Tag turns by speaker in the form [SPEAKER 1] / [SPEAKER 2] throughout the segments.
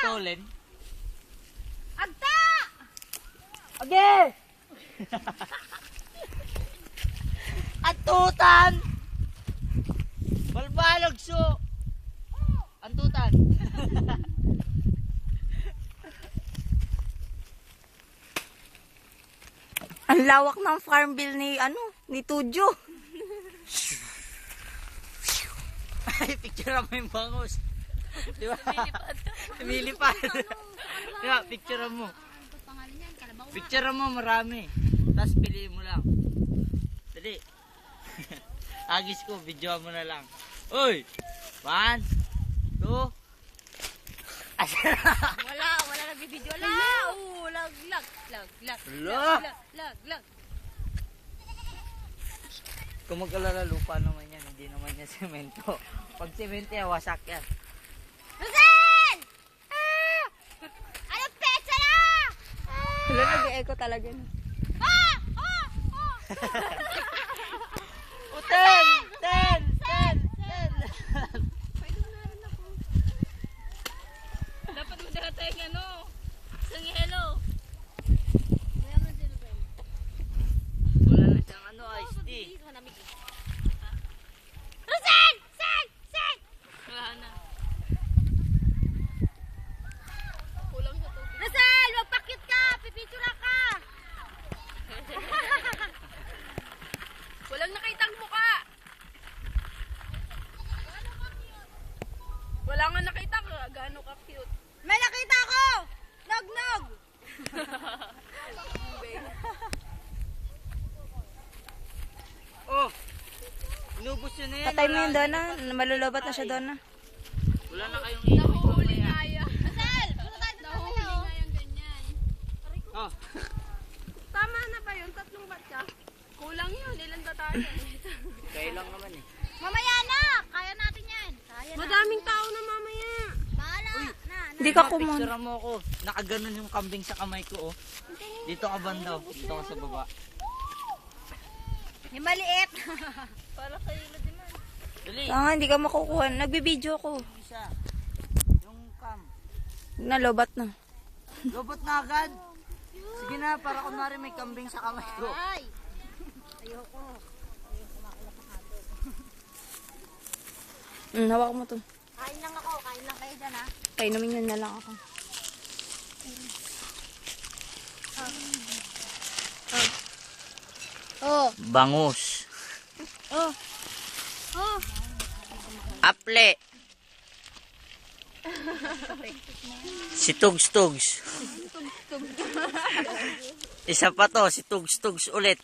[SPEAKER 1] putulin.
[SPEAKER 2] Agta!
[SPEAKER 1] Okay! Antutan! Balbalog so! Antutan!
[SPEAKER 2] Ang lawak ng farm bill ni Tujo.
[SPEAKER 1] Ay, picture mo yung bangus. Di ba? Lumilipad. Di ba? Picture mo. Picture mo marami. Tapos piliin mo lang. Dali. Agis ko, video mo na lang. Uy! 1, 2.
[SPEAKER 2] Wala nagbibideo. Lag.
[SPEAKER 1] Kung mag-alala lupa naman yan, hindi naman yan semento. Pag semento yan, wasak yan.
[SPEAKER 2] Rosel! Anong petsa na?
[SPEAKER 3] Wala, nag-e-echo talaga.
[SPEAKER 1] Ten!
[SPEAKER 2] Dapat madala tayong isang hello.
[SPEAKER 1] Wala na siyang iced tea.
[SPEAKER 2] Rosel! Sen! Wala na. Kulang sa tubig. Rosel! Magpakit ka! Pipitsura ka! Walang nakitang mukha. Wala nga nakita ka. Gaano ka cute. May nakita ko! Nog!
[SPEAKER 1] Oh! Inubos yun na yan.
[SPEAKER 3] Patay mo yun, Donna. Malulubat na siya, Donna.
[SPEAKER 1] Wala na kayong inuwi.
[SPEAKER 2] Nahuhuli nga yan. Rosel! Punta tayo sa Nahuhuli nga yan ganyan.
[SPEAKER 1] Oh!
[SPEAKER 2] Tama na ba yun? 3 batya? Kulang yun. Ilan ba tayo?
[SPEAKER 1] Kaya lang naman eh.
[SPEAKER 2] Mamaya na! Kaya natin yan. Madaming tao na mamaya. Bahala na.
[SPEAKER 3] Hindi ka kumon.
[SPEAKER 1] Picture mo ako. Nakaganon yung kambing sa kamay ko, oh. Dito ka banda, dito ka sa baba.
[SPEAKER 2] Yung maliit. Para kayo na din man.
[SPEAKER 1] Dali!
[SPEAKER 3] Hindi ka makukuha. Nagbibideo ko.
[SPEAKER 1] Isa. Yung cam.
[SPEAKER 3] Nalobat na.
[SPEAKER 1] Lobot na agad. Sige na, para kunwari may kambing sa kamay ko.
[SPEAKER 2] Ay! Ayoko.
[SPEAKER 3] Hawak mo to.
[SPEAKER 2] Kain lang ako. Kain lang kayo dyan, ha?
[SPEAKER 3] Painumin yun na lang ako.
[SPEAKER 2] Oh.
[SPEAKER 1] Bangus.
[SPEAKER 2] Oh.
[SPEAKER 1] Aple. Si Tugs. Isa pa to, si Tugs ulit.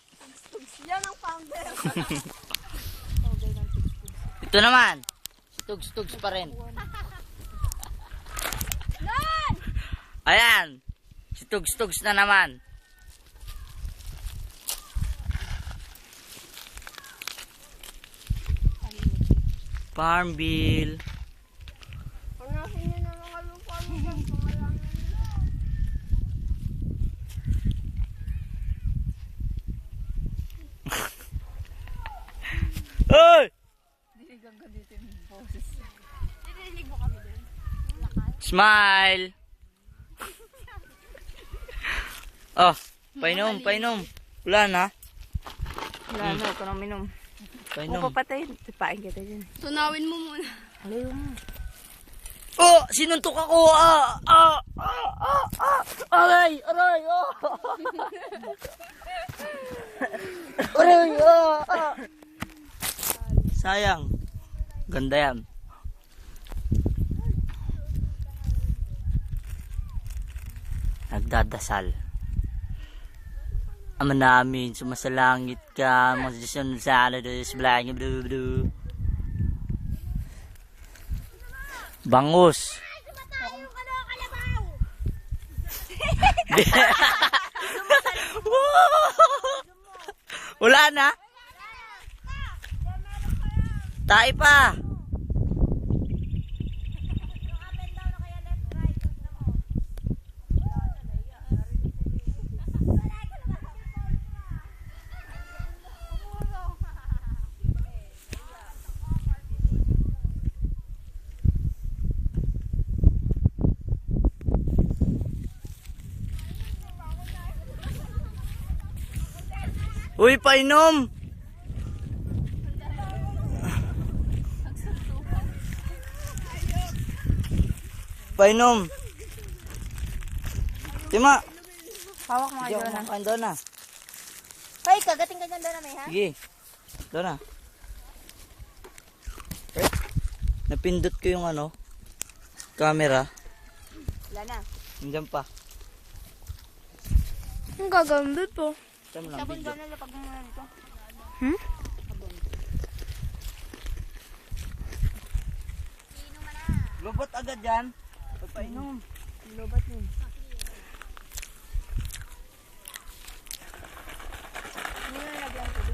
[SPEAKER 2] Yan ang founder.
[SPEAKER 1] Ito naman. Si Tugs pa rin.
[SPEAKER 2] Lan!
[SPEAKER 1] Ayan. Si Tugs na naman. Farm bill.
[SPEAKER 2] Panasin nyo na mga lupa mo dyan. Pangalan.
[SPEAKER 1] Hoy!
[SPEAKER 2] Nililig mo kami dyan.
[SPEAKER 1] Smile. Oh, painom. Wala na.
[SPEAKER 3] Wala na, ito nang minom. Kung
[SPEAKER 1] Painom.
[SPEAKER 3] papatay, tipain kita dyan.
[SPEAKER 2] Sunawin mo muna.
[SPEAKER 3] Alayo mo.
[SPEAKER 1] Oh, sinuntok ako. Aray, oh. Aray, Sayang. Ganda yan. Nagdadasal. Ama namin, sumasalangit ka, mga Diyos sa alados, blank, blue, blue. Bangus.
[SPEAKER 2] Sumatay yung kalabaw.
[SPEAKER 1] Wala na? Tayo pa. Uy, painom! Painom! Tima!
[SPEAKER 3] Hawak mga
[SPEAKER 1] Diyan,
[SPEAKER 3] Jonah.
[SPEAKER 1] kumakain doon na.
[SPEAKER 2] Hoy, kagating ka dyan doon na may ha?
[SPEAKER 1] Sige. Doon na. Eh, napindot ko yung ano, camera.
[SPEAKER 2] Wala na.
[SPEAKER 1] Nandiyan pa.
[SPEAKER 3] Ang gaganda to.
[SPEAKER 1] Diyan mo lang
[SPEAKER 2] Sabon
[SPEAKER 1] video.
[SPEAKER 2] ba na lapag mo muna dito?
[SPEAKER 1] Lubot agad yan. Pagpainom.
[SPEAKER 2] Lobat yun. Hindi na lagyan ko.